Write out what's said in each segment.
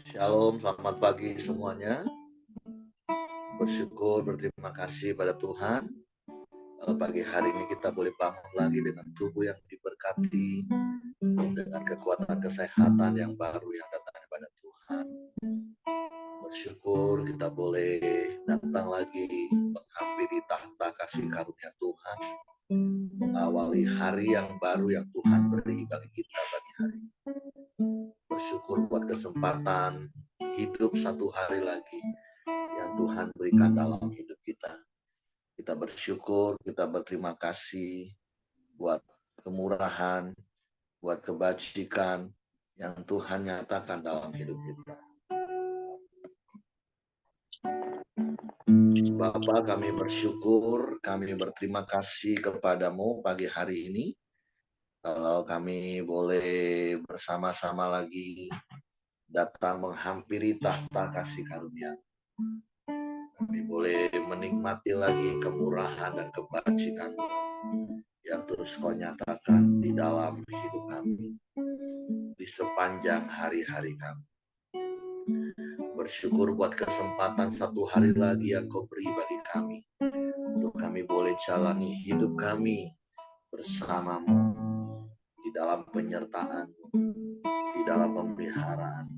Shalom, selamat pagi semuanya. Bersyukur, berterima kasih pada Tuhan. Pagi hari ini kita boleh bangun lagi dengan tubuh yang diberkati, dengan kekuatan kesehatan yang baru yang datang daripada Tuhan. Bersyukur kita boleh datang lagi menghampiri tahta kasih karunia Tuhan, mengawali hari yang baru yang Tuhan beri bagi kita pagi hari. Bersyukur buat kesempatan hidup satu hari lagi yang Tuhan berikan dalam hidup kita. Kita bersyukur, kita berterima kasih buat kemurahan, buat kebajikan yang Tuhan nyatakan dalam hidup kita. Bapa, kami bersyukur, kami berterima kasih kepadamu pagi hari ini. Kalau kami boleh bersama-sama lagi datang menghampiri tahta kasih karunia. Kami boleh menikmati lagi kemurahan dan kebajikan yang terus kau nyatakan di dalam hidup kami, di sepanjang hari-hari kami. Bersyukur buat kesempatan satu hari lagi yang kau beri bagi kami, untuk kami boleh jalani hidup kami bersamamu, di dalam penyertaan, di dalam pemeliharaan,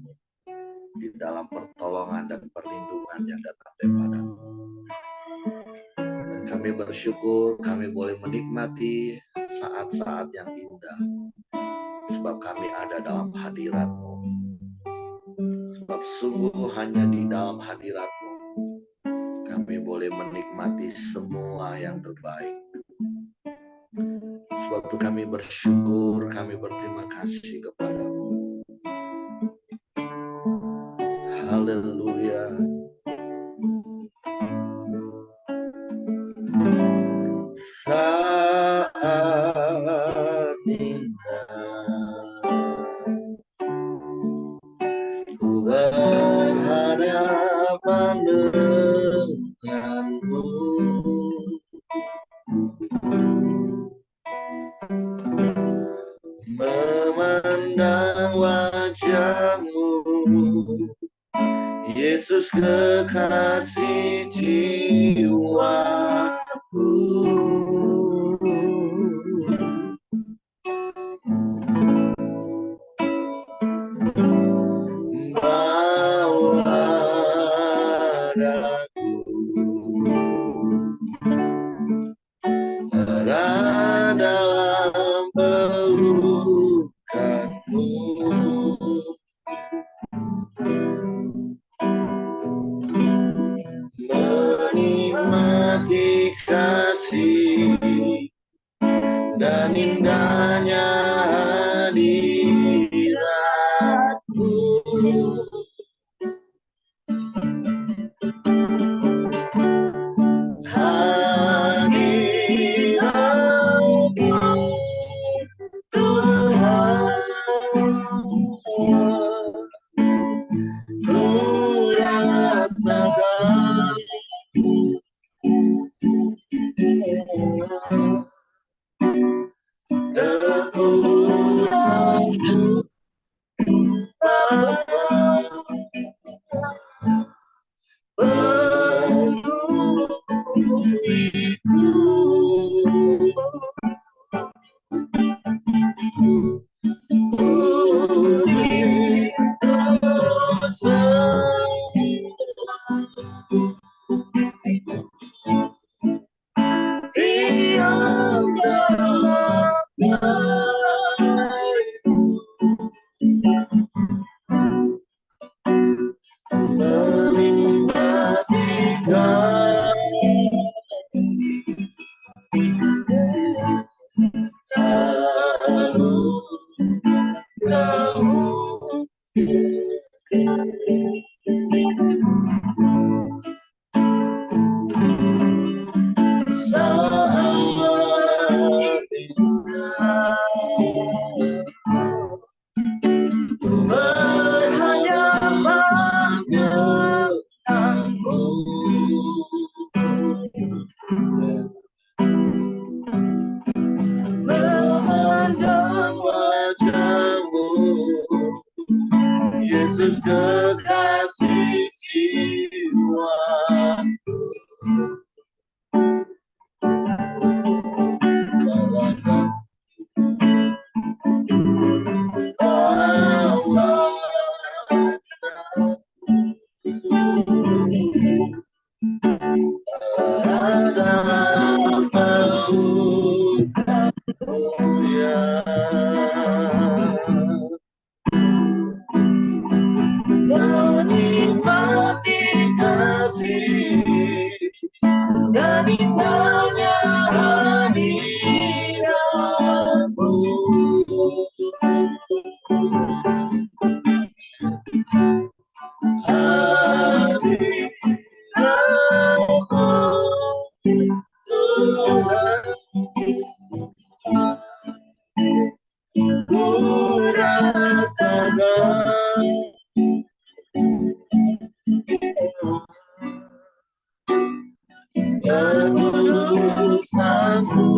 di dalam pertolongan dan perlindungan yang datang daripadamu. Dan kami bersyukur, kami boleh menikmati saat-saat yang indah, sebab kami ada dalam hadirat-Mu. Sebab sungguh hanya di dalam hadirat-Mu kami boleh menikmati semua yang terbaik. Sebab itu kami bersyukur, kami berterima kasih kepadamu. Haleluya. Saat indah ku berhadapan denganmu, memandang wajah-Mu, Yesus kekasih jiwaku. Bawa daku ada dalam pelukan-Mu, menikmati kasih dan indahnya hadirat-Mu. Hadirat-Mu Tuhan, ku rasakan ketulusan-Mu Yesus kekasih jiwa. Menikmati kasih dan indahnya hadiratmu. Ketulusanmu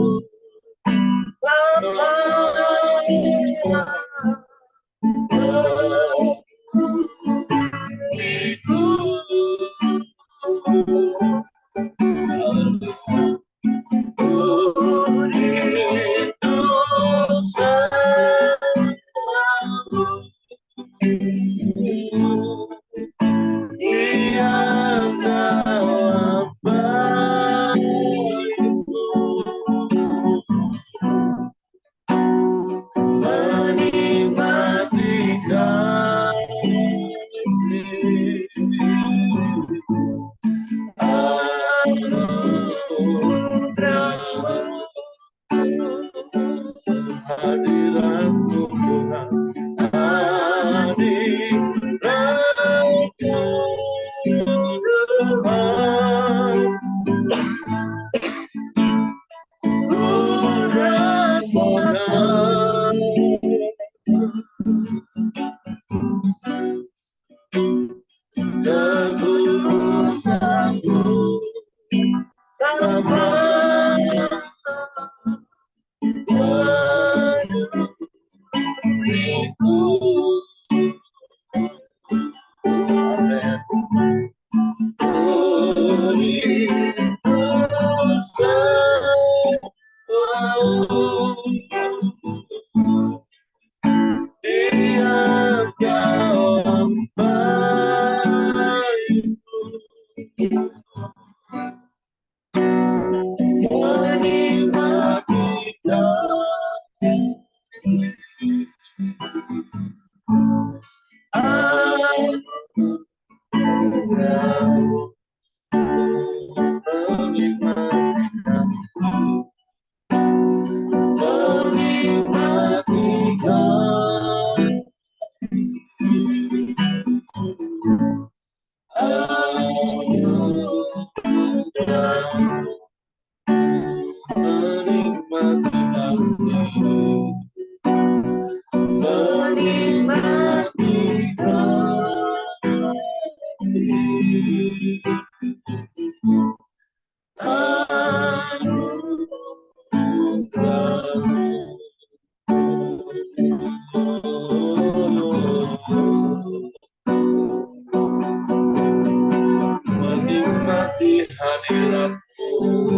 menikmati hadiratmu,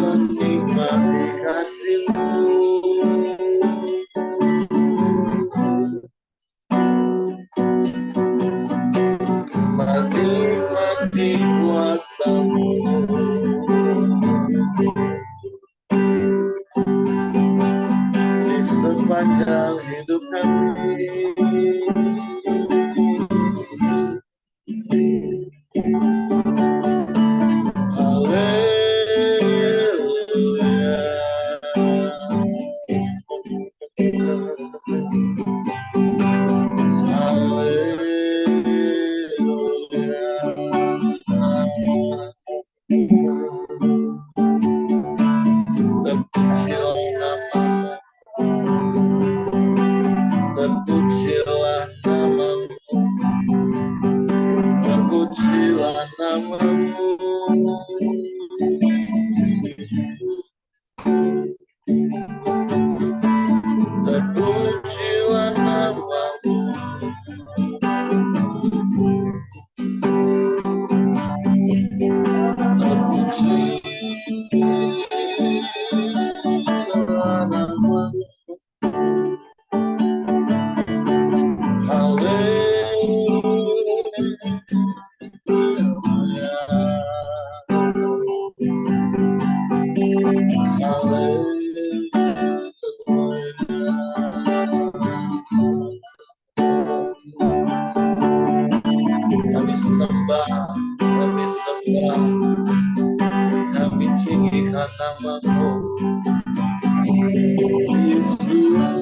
menikmati kasih-Mu, menikmati kuasa-Mu di sepanjang hidup kami. Kami tinggikan nama-Mu, Yesus.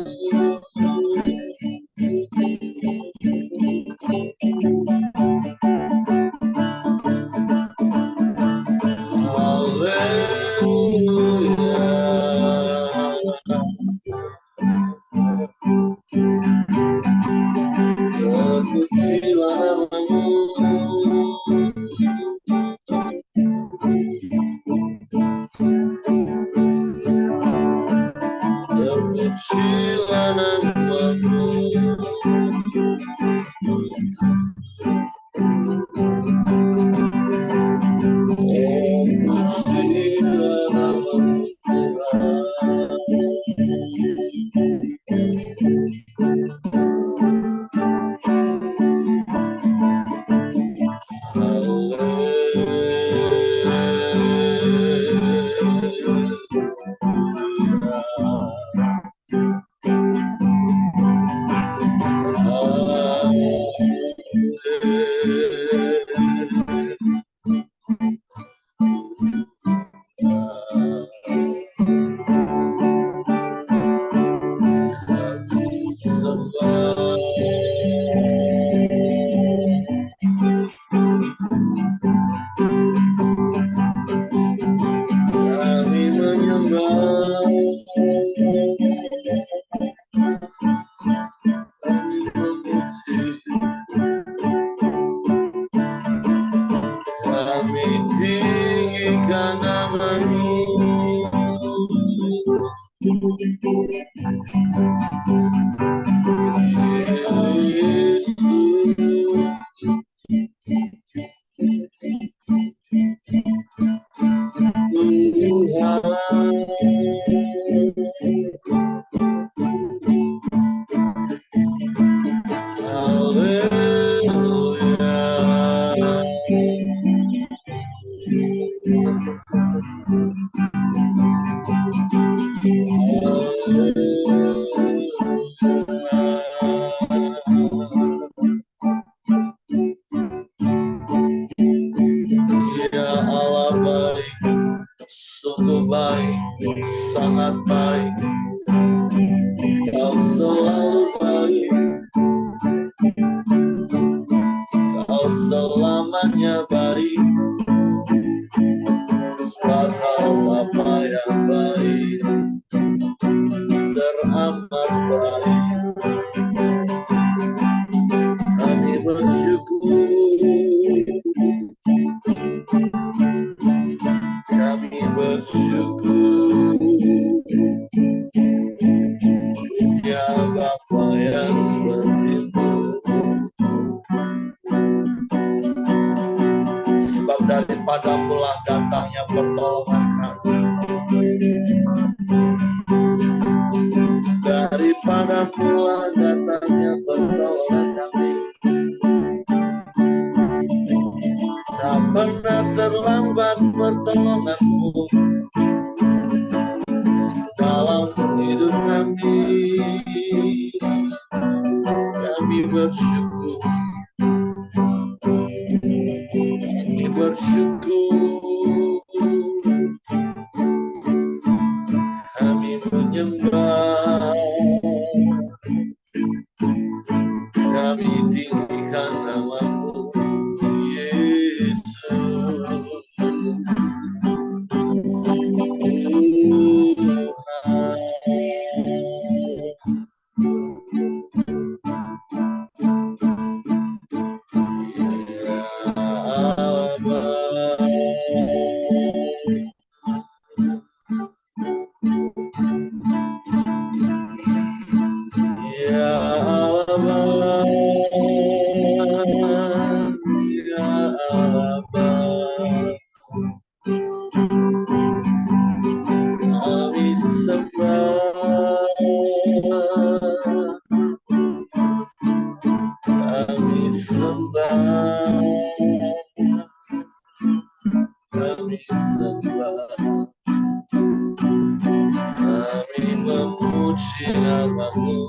Sangat baik, Kau selalu baik, Kau selamanya baik, sebab Kau Bapa yang baik, teramat baik. Kami bersyukur, kami bersyukur, ya Bapa yang seperti-Mu. Sebab daripada-Mu lah datangnya pertolongan kami, daripada-Mu lah datangnya pertolongan kami. Tak pernah terlambat pertolongan-Mu dalam hidup kami. Kami bersyukur, kami bersyukur, kami menyembah, kami tinggikan nama-Mu, Yesus. Kami memuji nama-Mu,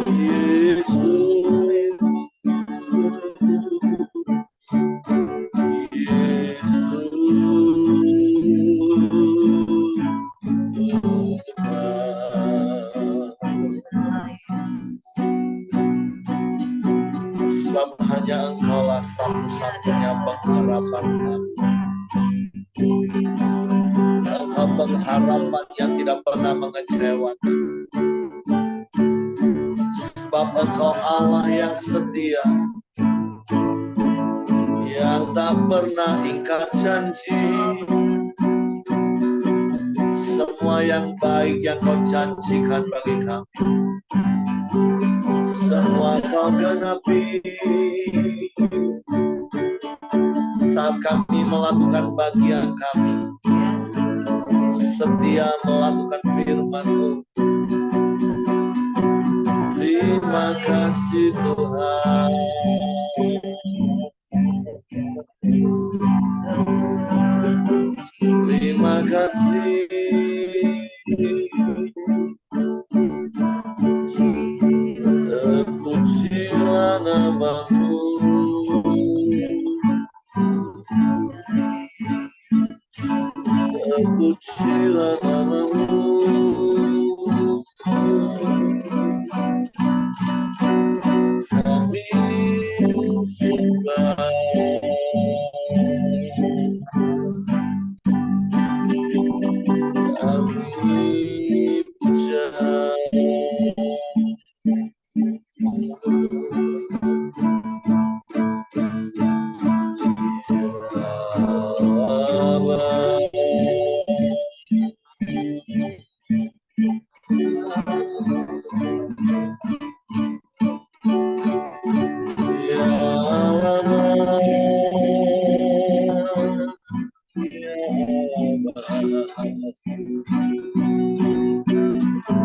Yesus. Sebab hanya Engkaulah satu-satunya pengharapan kami. Engkau pengharapan yang tidak pernah mengecewakan. Sebab Engkau Allah yang setia, yang tak pernah ingkar janji. Semua yang baik yang Kau janjikan bagi kami, semua Kau genapi. Saat kami melakukan bagian kami, setia melakukan firman-Mu. Terima kasih Tuhan. Terima kasih. Terpujilah nama-Mu. Terpujilah nama-Mu. Kami sembah. Kami puja.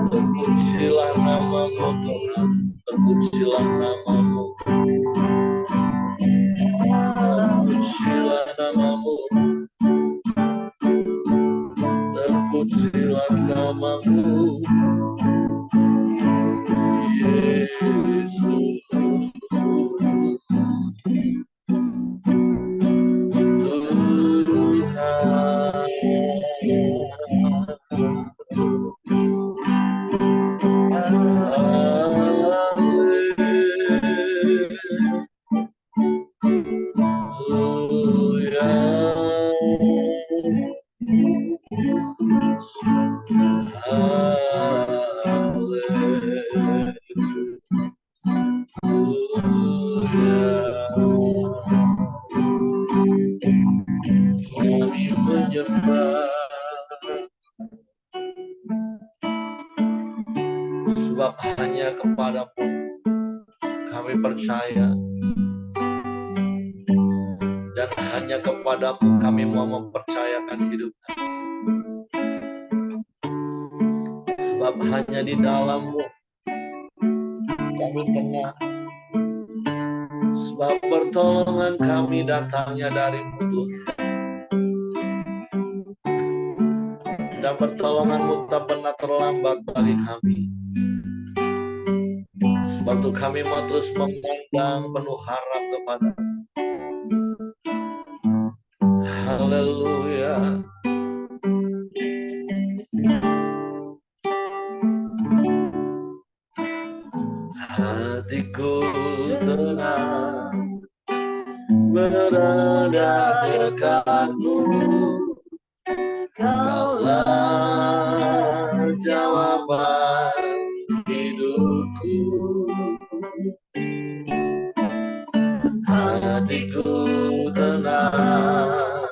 Terpujilah nama-Mu Tuhan, terpujilah nama-Mu, terpujilah nama-Mu, terpujilah nama-Mu, Yesus. Kami menyembah, sebab hanya kepada-Mu kami percaya, dan hanya kepada-Mu kami mau mempercayakan hidup kami. Sebab hanya di dalam-Mu kami tenang. Sebab pertolongan kami datangnya dari-Mu Tuhan. Dan pertolongan-Mu tak pernah terlambat bagi kami. Sebab itu kami mau terus memandang penuh harap kepada-Mu. Haleluya. Hatiku tenang berada dekat-Mu. Kaulah jawaban hidupku. Hatiku tenang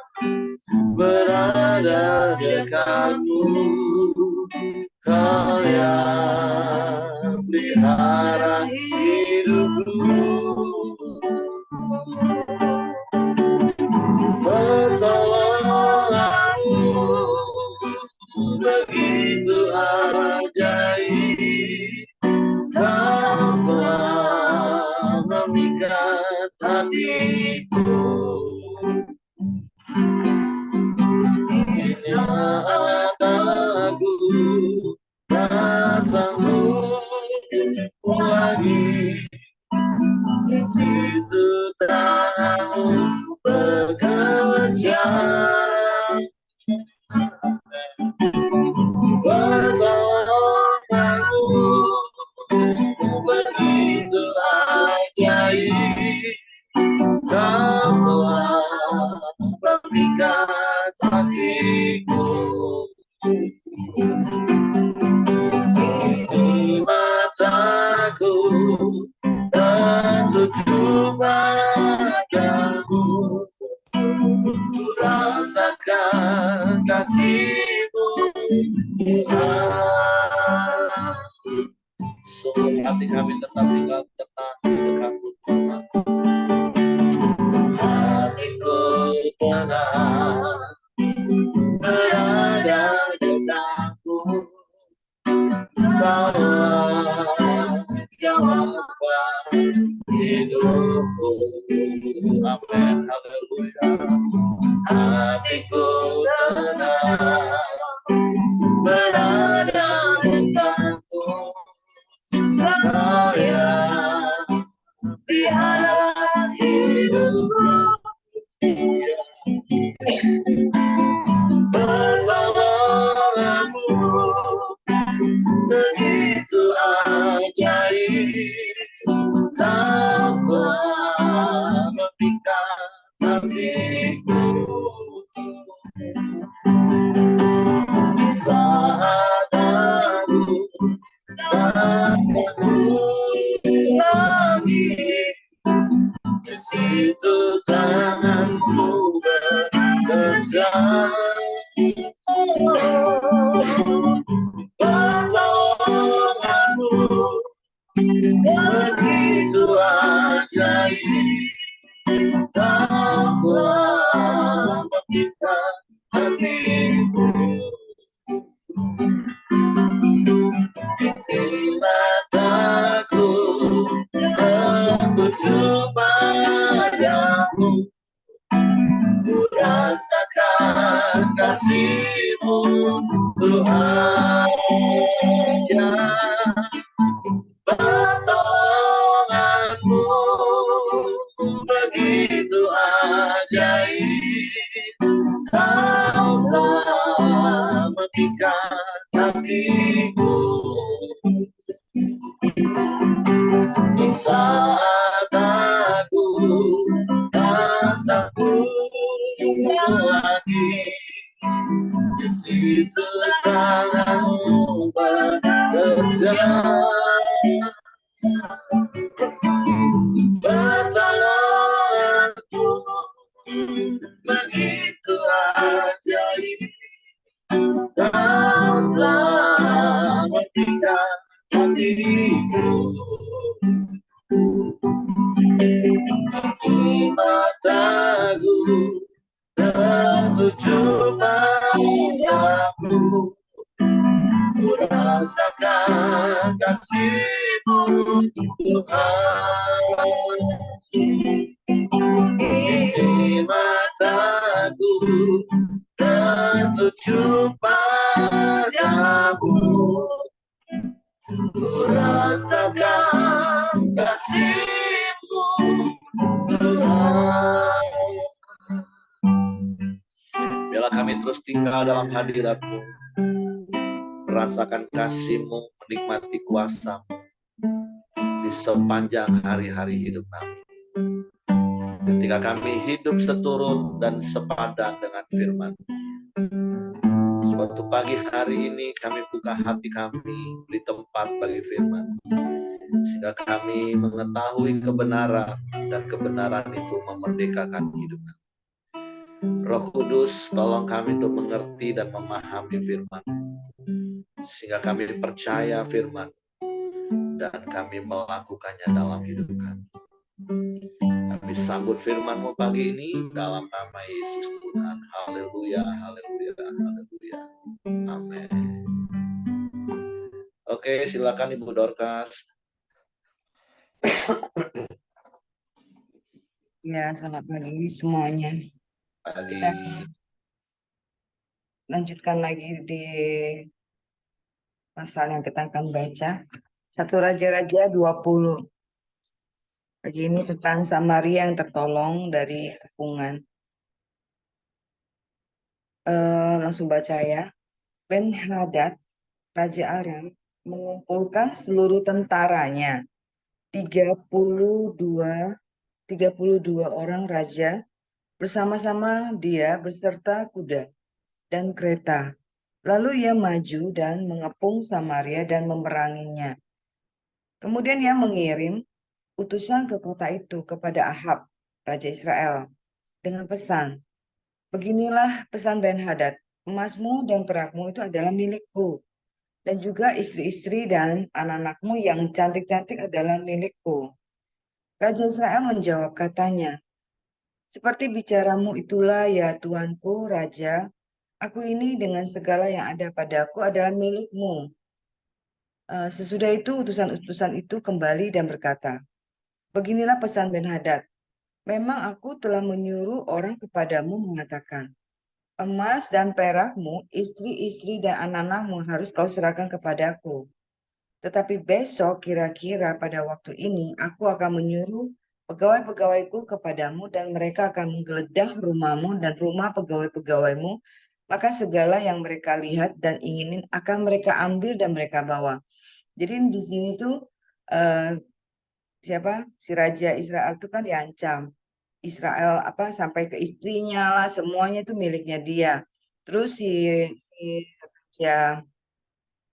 berada dekat-Mu. Kau yang pelihara hidupku. Pertolongan-Mu begitu ajaib. Kau telah memikat hatiku. tak sanggup lagi. Di situ tanganmu bekerja, pertolonganmu begitu ajaib. Kau telah memikat hatiku. Ini mataku tertuju padamu, ku rasakan kasih-Mu, Tuhan. Seluruh hati kami tetap tinggal tenang di dekat-Mu, Tuhan. Hatiku tenang berada dekatmu. Kaulah jawaban hidupku. Amin, haleluya. Hatiku tenang berada dekatmu. Kau yang pelihara hidupku. Pertolonganmu begitu ajaib. Kau telah memikat hatiku. Di saat aku tak sanggup lagi, di situ tanganmu bekerja. Pertolonganmu begitu ajaib. Kau telah memikat hatiku. Di mataku tertuju padamu, ku rasakan kasih-Mu, Tuhan. Ya, pertolonganmu begitu ajaib. Kau telah memikat hatiku. Di saat aku tak sanggup lagi, di situ tanganmu bekerja. Pertolonganmu begitu ajaib. Kau telah memikat hatiku. Di mataku tertuju padamu, ku rasakan kasih-Mu, Tuhan. Di mataku tertuju padamu, ku rasakan kasih-Mu, Tuhan. Biarlah kami terus tinggal dalam hadirat-Mu, merasakan kasih-Mu, menikmati kuasa-Mu di sepanjang hari-hari hidup kami. Ketika kami hidup seturut dan sepadan dengan firman, suatu pagi hari ini kami buka hati kami di tempat bagi firman, sehingga kami mengetahui kebenaran, dan kebenaran itu memerdekakan hidup kami. Roh Kudus, tolong kami untuk mengerti dan memahami firman, sehingga kami percaya firman dan kami melakukannya dalam hidup kami. Kami sambut firman-Mu pagi ini dalam nama Yesus Tuhan. Haleluya, haleluya, haleluya. Amin. Oke, silakan Ibu Dorcas. Ya, selamat pagi semuanya. Pagi. Kita lanjutkan lagi di pasal yang kita akan baca. 1 Raja-Raja 20. Pagi ini tentang Samaria yang tertolong dari kepungan. Langsung baca ya. Ben-Hadad, Raja Aram, mengumpulkan seluruh tentaranya. 32 32 orang raja bersama-sama dia beserta kuda dan kereta. Lalu ia maju dan mengepung Samaria dan memeranginya. Kemudian ia mengirim utusan ke kota itu kepada Ahab, Raja Israel, dengan pesan, beginilah pesan Ben-Hadad, emasmu dan perakmu itu adalah milikku, dan juga istri-istri dan anak-anakmu yang cantik-cantik adalah milikku. Raja Israel menjawab katanya, seperti bicaramu itulah ya tuanku, Raja, aku ini dengan segala yang ada padaku adalah milikmu. Sesudah itu utusan-utusan itu kembali dan berkata, beginilah pesan Ben-Hadad, memang aku telah menyuruh orang kepadamu mengatakan, emas dan perakmu, istri-istri dan anak-anakmu harus kau serahkan kepadaku. Tetapi besok kira-kira pada waktu ini aku akan menyuruh pegawai-pegawaiku kepadamu dan mereka akan menggeledah rumahmu dan rumah pegawai-pegawaimu. Maka segala yang mereka lihat dan inginin akan mereka ambil dan mereka bawa. Jadi di sini tuh eh, siapa si Raja Israel itu kan diancam. Israel apa sampai ke istrinya lah semuanya itu miliknya dia. Terus si ya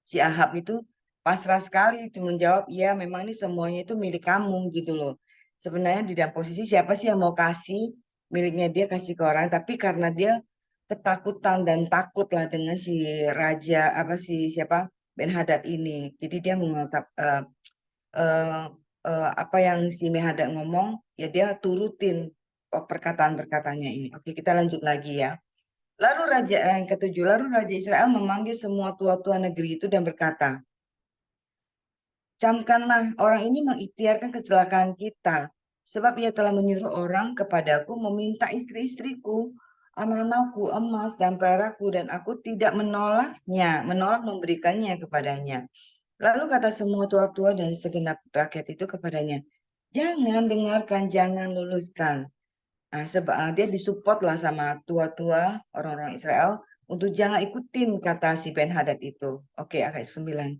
si Ahab itu pasrah sekali itu menjawab, ya memang ini semuanya itu milik kamu gitu loh. Sebenarnya di dalam posisi siapa sih yang mau kasih miliknya dia kasih ke orang, tapi karena dia ketakutan dan takut lah dengan si raja apa si siapa Ben-Hadad ini. Jadi dia mengungkap eh, apa yang si Ben-Hadad ngomong, ya dia turutin perkataan-perkataannya ini. Oke, kita lanjut lagi ya. Lalu raja yang ketujuh, lalu Raja Israel memanggil semua tua-tua negeri itu dan berkata, camkanlah orang ini mengikhtiarkan kecelakaan kita, sebab ia telah menyuruh orang kepadaku meminta istri-istriku, anak-anakku, emas dan perakku, dan aku tidak menolak memberikannya kepadanya. Lalu kata semua tua-tua dan segenap rakyat itu kepadanya, jangan dengarkan, jangan luluskan. Nah, sebab dia disupport lah sama tua-tua orang-orang Israel untuk jangan ikutin kata si Ben-Hadad itu. Oke, ayat 9.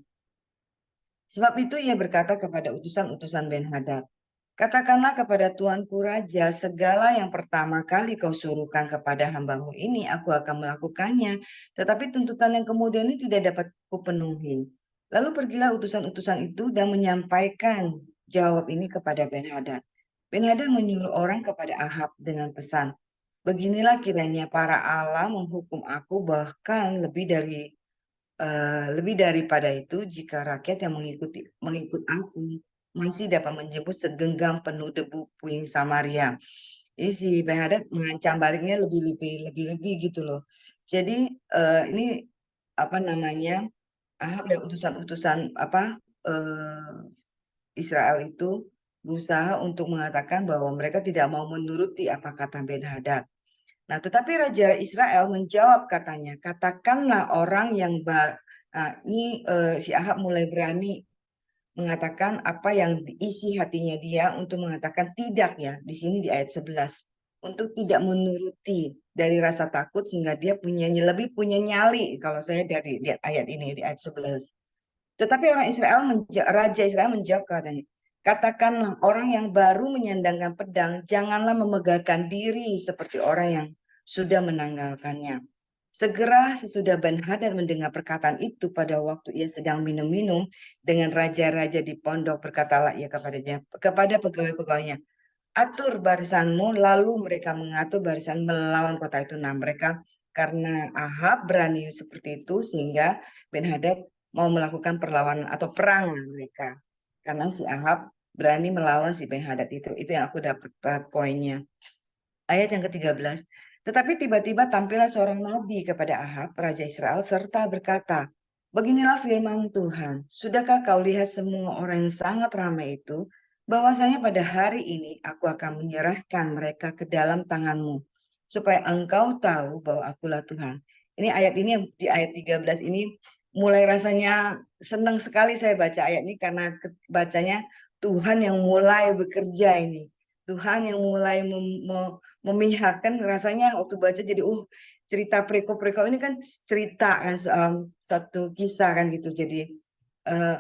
Sebab itu ia berkata kepada utusan-utusan Ben-Hadad, katakanlah kepada tuanku raja, segala yang pertama kali kau suruhkan kepada hambamu ini, aku akan melakukannya. Tetapi tuntutan yang kemudian ini tidak dapat kupenuhi. Lalu pergilah utusan-utusan itu dan menyampaikan jawab ini kepada Ben-Hadad. Ben-Hadad menyuruh orang kepada Ahab dengan pesan, beginilah kiranya para Allah menghukum aku bahkan lebih daripada itu, jika rakyat yang mengikut aku masih dapat menyebut segenggam penuh debu puing Samaria. Ini si Ben-Hadad mengancam baliknya lebih-lebih gitu loh. Jadi ini apa namanya Ahab dan utusan-utusan apa Israel itu berusaha untuk mengatakan bahwa mereka tidak mau menuruti apa kata Ben-Hadad. Nah, tetapi Raja Israel menjawab katanya, katakanlah orang yang ini si Ahab mulai berani mengatakan apa yang diisi hatinya dia untuk mengatakan tidak ya di sini di ayat 11 untuk tidak menuruti dari rasa takut sehingga dia lebih punya nyali kalau saya dari lihat ayat ini di ayat 11. Tetapi Raja Israel menjawab katanya, katakanlah orang yang baru menyandangkan pedang, janganlah memegahkan diri seperti orang yang sudah menanggalkannya. Segera sesudah Ben-Hadad mendengar perkataan itu pada waktu ia sedang minum-minum dengan raja-raja di pondok, berkatalah ia kepada pegawai-pegawainya, atur barisanmu, lalu mereka mengatur barisan melawan kota itu. Nah, mereka karena Ahab berani seperti itu sehingga Ben-Hadad mau melakukan perlawanan atau perang mereka. Karena si Ahab berani melawan si Ben-Hadad itu. Itu yang aku dapat poinnya. Ayat yang ke-13. Tetapi tiba-tiba tampillah seorang nabi kepada Ahab, Raja Israel, serta berkata, beginilah firman Tuhan, sudahkah kau lihat semua orang yang sangat ramai itu, bahwasanya pada hari ini aku akan menyerahkan mereka ke dalam tanganmu, supaya engkau tahu bahwa akulah Tuhan. Ini ayat ini di ayat 13 ini mulai rasanya senang sekali saya baca ayat ini karena bacanya Tuhan yang mulai bekerja ini. Tuhan yang mulai memihakkan, rasanya waktu baca jadi cerita preko-preko ini kan cerita kan, satu kisah kan gitu. Jadi eh,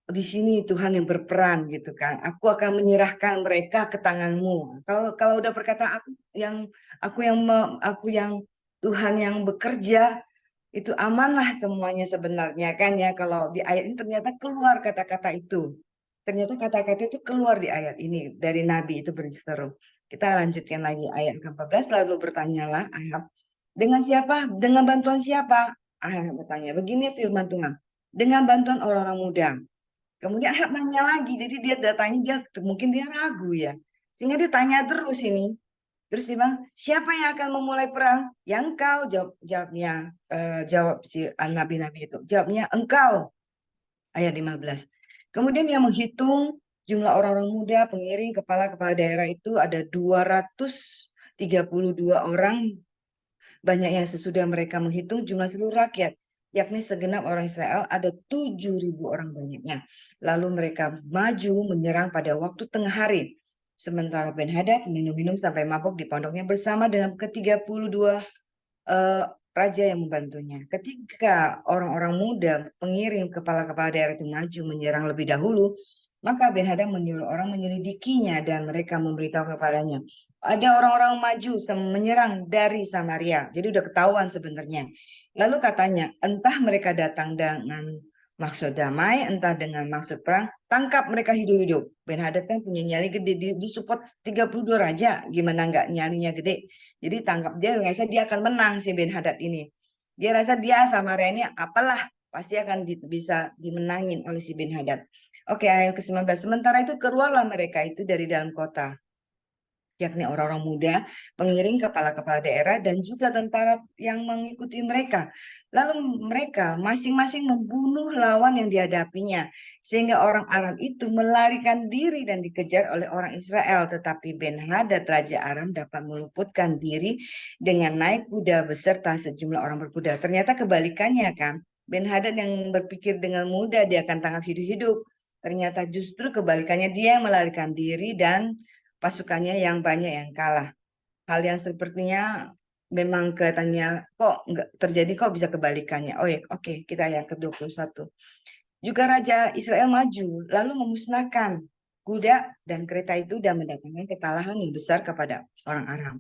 di sini Tuhan yang berperan gitu kan. Aku akan menyerahkan mereka ke tanganmu. Kalau kalau udah berkata aku yang Tuhan yang bekerja, itu amanlah semuanya sebenarnya kan ya. Kalau di ayat ini ternyata keluar kata-kata itu. Ternyata kata-kata itu keluar di ayat ini dari Nabi itu berseru. Kita lanjutkan lagi ayat ke-14, lalu bertanyalah Ahab, dengan siapa? Dengan bantuan siapa? Ahab bertanya, begini firman Tuhan, dengan bantuan orang-orang muda. Kemudian Ahab nanya lagi, jadi dia datanya dia mungkin dia ragu ya. Sehingga dia tanya terus ini. Terus dia bilang, siapa yang akan memulai perang? Ya engkau, jawabnya, jawab si nabi-nabi itu. Jawabnya engkau, ayat 15. Kemudian dia menghitung jumlah orang-orang muda, pengiring, kepala-kepala daerah itu ada 232 orang. Banyaknya sesudah mereka menghitung jumlah seluruh rakyat, yakni segenap orang Israel ada 7.000 orang banyaknya. Lalu mereka maju menyerang pada waktu tengah hari. Sementara Ben-Hadad minum-minum sampai mabuk di pondoknya bersama dengan ke-32 raja yang membantunya. Ketika orang-orang muda, pengiring kepala-kepala daerah itu maju menyerang lebih dahulu, maka Ben-Hadad menyuruh orang menyelidikinya dan mereka memberitahu kepadanya, ada orang-orang maju menyerang dari Samaria. Jadi udah ketahuan sebenarnya. Lalu katanya, entah mereka datang dengan maksud damai, entah dengan maksud perang, tangkap mereka hidup-hidup. Ben-Hadad kan punya nyali gede, disupport 32 raja, gimana nggak nyalinya gede. Jadi tangkap dia, rasa dia akan menang si Ben-Hadad ini. Dia rasa dia Samaria ini apalah, pasti akan bisa dimenangin oleh si Ben-Hadad. Oke, ayat ke-19. Sementara itu keluarlah mereka itu dari dalam kota, yakni orang-orang muda, pengiring kepala-kepala daerah, dan juga tentara yang mengikuti mereka. Lalu mereka masing-masing membunuh lawan yang dihadapinya, sehingga orang Aram itu melarikan diri dan dikejar oleh orang Israel. Tetapi Ben-Hadad, Raja Aram, dapat meluputkan diri dengan naik kuda beserta sejumlah orang berkuda. Ternyata kebalikannya kan, Ben-Hadad yang berpikir dengan mudah dia akan tangkap hidup-hidup. Ternyata justru kebalikannya, dia yang melarikan diri dan pasukannya yang banyak yang kalah. Hal yang sepertinya memang kelihatannya kok nggak terjadi, kok bisa kebalikannya. Oh ya, oke, kita yang ke-21. Juga Raja Israel maju, lalu memusnahkan kuda dan kereta itu dan mendatangkan kekalahan yang besar kepada orang Aram.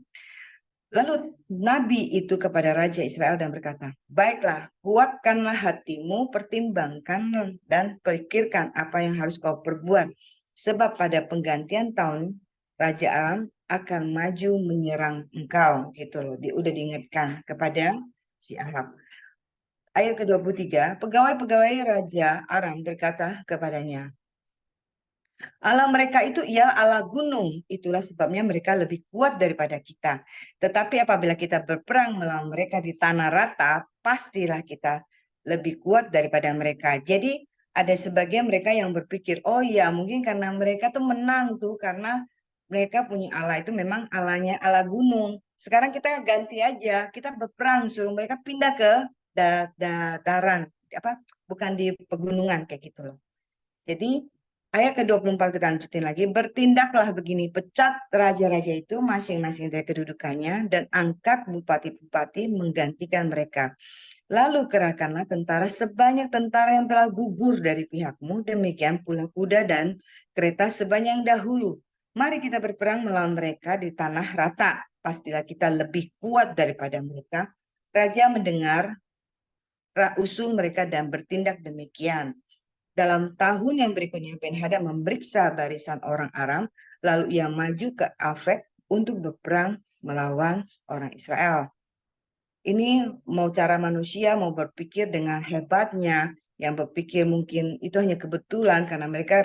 Lalu Nabi itu kepada Raja Israel dan berkata, baiklah, kuatkanlah hatimu, pertimbangkan dan pikirkan apa yang harus kau perbuat. Sebab pada penggantian tahun, Raja Aram akan maju menyerang engkau. Gitu loh, udah diingatkan kepada si Ahab. Ayat ke-23, pegawai-pegawai Raja Aram berkata kepadanya, Allah mereka itu ialah Allah gunung. Itulah sebabnya mereka lebih kuat daripada kita. Tetapi apabila kita berperang melawan mereka di tanah rata, pastilah kita lebih kuat daripada mereka. Jadi ada sebagian mereka yang berpikir, oh iya mungkin karena mereka tuh menang tuh karena mereka punya Allah itu memang Allahnya Allah gunung. Sekarang kita ganti aja, kita berperang suruh mereka pindah ke dataran, apa bukan di pegunungan kayak gitu loh. Jadi ayat ke-24 kita lanjutin lagi. Bertindaklah begini, pecat raja-raja itu masing-masing dari kedudukannya dan angkat bupati-bupati menggantikan mereka. Lalu kerahkanlah tentara sebanyak tentara yang telah gugur dari pihakmu, demikian pula kuda dan kereta sebanyak yang dahulu. Mari kita berperang melawan mereka di tanah rata. Pastilah kita lebih kuat daripada mereka. Raja mendengar usul mereka dan bertindak demikian. Dalam tahun yang berikutnya, Ben-Hadad memeriksa barisan orang Aram, lalu ia maju ke Afek untuk berperang melawan orang Israel. Ini mau cara manusia, mau berpikir dengan hebatnya, yang berpikir mungkin itu hanya kebetulan karena mereka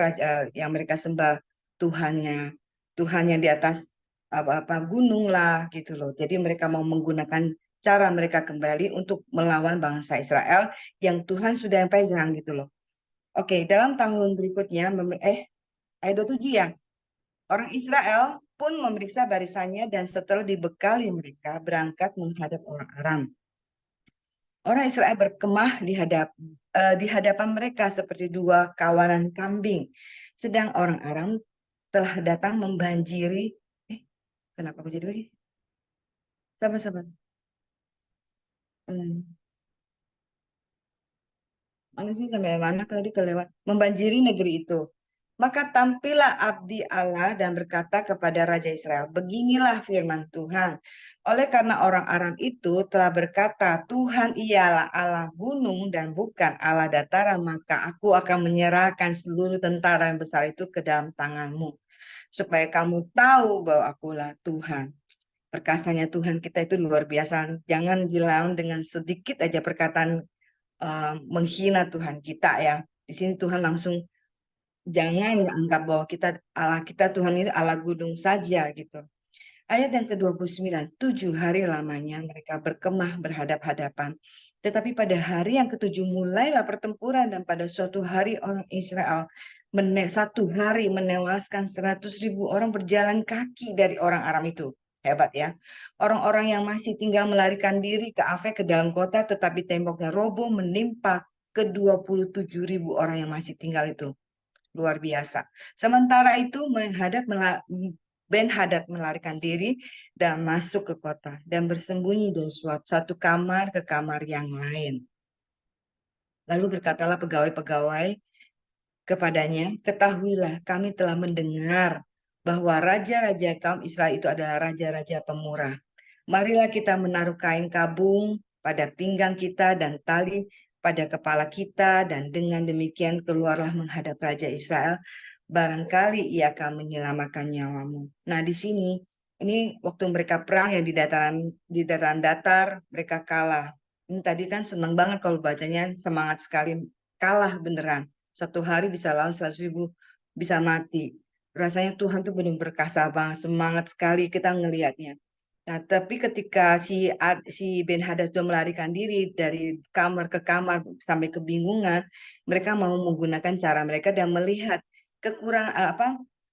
yang mereka sembah Tuhannya, Tuhan yang di atas apa gunung lah gitu loh. Jadi mereka mau menggunakan cara mereka kembali untuk melawan bangsa Israel yang Tuhan sudah yang pegang gitu loh. Oke, dalam tahun berikutnya, ayat 27 ya, orang Israel pun memeriksa barisannya dan setelah dibekali mereka berangkat menghadap orang Aram. Orang Israel berkemah di hadapan mereka seperti dua kawanan kambing. Sedang orang Aram telah datang membanjiri. Eh, kenapa aku jadi begini? Sabar-sabar. Mana sih sampai mana tadi kelewat? Membanjiri negeri itu. Maka tampillah abdi Allah dan berkata kepada Raja Israel, beginilah firman Tuhan. Oleh karena orang Aram itu telah berkata, Tuhan ialah Allah gunung dan bukan Allah dataran, maka aku akan menyerahkan seluruh tentara yang besar itu ke dalam tanganmu. Supaya kamu tahu bahwa akulah Tuhan. Perkasanya Tuhan kita itu luar biasa. Jangan dilawan dengan sedikit aja perkataan menghina Tuhan kita ya. Di sini Tuhan langsung jangan anggap bahwa kita Tuhan ini Allah gunung saja gitu. Ayat yang ke-29, 7 hari lamanya mereka berkemah berhadap-hadapan. Tetapi pada hari yang ketujuh mulailah pertempuran dan pada suatu hari orang Israel satu hari menewaskan 100.000 orang berjalan kaki dari orang Aram itu. Hebat ya. Orang-orang yang masih tinggal melarikan diri ke Afek ke dalam kota tetapi temboknya roboh menimpa ke 27.000 orang yang masih tinggal itu. Luar biasa. Sementara itu Ben Hadad melarikan diri dan masuk ke kota dan bersembunyi dari satu kamar ke kamar yang lain. Lalu berkatalah pegawai-pegawai kepadanya, ketahuilah kami telah mendengar bahwa raja-raja kaum Israel itu adalah raja-raja pemurah. Marilah kita menaruh kain kabung pada pinggang kita dan tali pada kepala kita dan dengan demikian keluarlah menghadap Raja Israel. Barangkali ia akan menyelamatkan nyawamu. Nah di sini, ini waktu mereka perang yang di dataran datar mereka kalah. Ini tadi kan senang banget kalau bacanya semangat sekali kalah beneran. Satu hari bisa lawan 100.000 bisa mati. Rasanya Tuhan tuh benar berkasa banget, semangat sekali kita ngelihatnya. Nah, tapi ketika si Ben Hadad itu melarikan diri dari kamar ke kamar sampai kebingungan, mereka mau menggunakan cara mereka dan melihat kekurangan